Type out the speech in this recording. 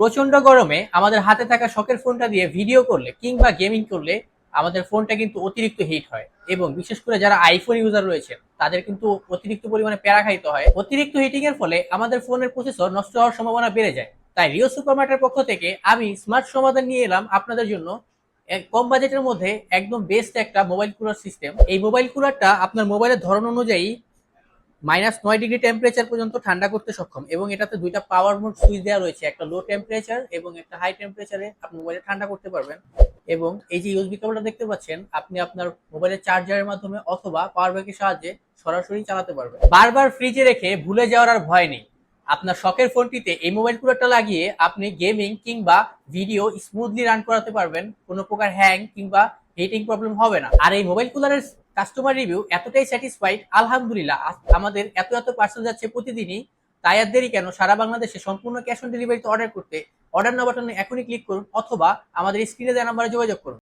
প্রচন্ড গরমে আমাদের হাতে থাকা শখের ফোনটা দিয়ে ভিডিও করলে কিংবা গেমিং করলে আমাদের ফোনটা কিন্তু অতিরিক্ত হিট হয়। এবং বিশেষ করে যারা আইফোন ইউজার রয়েছে তাদের কিন্তু অতিরিক্ত পরিমাণে প্যারা খাইতে হয়। অতিরিক্ত হিটিং এর ফলে আমাদের ফোনের প্রসেসর নষ্ট হওয়ার সম্ভাবনা বেড়ে যায়। তাই রিও সুপারমার্টের পক্ষ থেকে আমি স্মার্ট সমাধান নিয়ে এলাম আপনাদের জন্য। কম বাজেটের মধ্যে একদম বেস্ট একটা মোবাইল কুলার সিস্টেম। এই মোবাইল কুলারটা আপনার মোবাইলের ধরন অনুযায়ী -9 ডিগ্রি টেম্পারেচার পর্যন্ত ঠান্ডা করতে সক্ষম, এবং এটাতে দুইটা পাওয়ার মোড সুইচ দেওয়া রয়েছে, একটা লো টেম্পারেচার এবং একটা হাই টেম্পারেচারে আপনি মোবাইলে ঠান্ডা করতে পারবেন। এবং এই যে ইউএসবি কেবলটা দেখতে পাচ্ছেন, আপনি আপনার মোবাইলের চার্জারের মাধ্যমে অথবা পাওয়ার ব্যাংকের সাহায্যে সরাসরি চালাতে পারবেন। বারবার ফ্রিজে রেখে ভুলে যাওয়ার আর ভয় নেই। আপনার শখের ফোনটিতে এই মোবাইল কুলারটা লাগিয়ে আপনি গেমিং কিংবা ভিডিও স্মুথলি রান করাতে পারবেন। কোনো প্রকার হ্যাং কিংবা হিটিং প্রবলেম হবে না। আর এই মোবাইল কুলারের কাস্টমার রিভিউ এতটাই স্যাটিসফাইড, আলহামদুলিল্লাহ। আমাদের এত এত পার্সেল যাচ্ছে প্রতিদিনই। তাই আর দেরি কেন, সারা বাংলাদেশে সম্পূর্ণ ক্যাশ অন ডেলিভারিতে অর্ডার করতে অর্ডার নাও বাটনে এখনই ক্লিক করুন অথবা আমাদের স্ক্রিনে দেওয়া নাম্বারে যোগাযোগ করুন।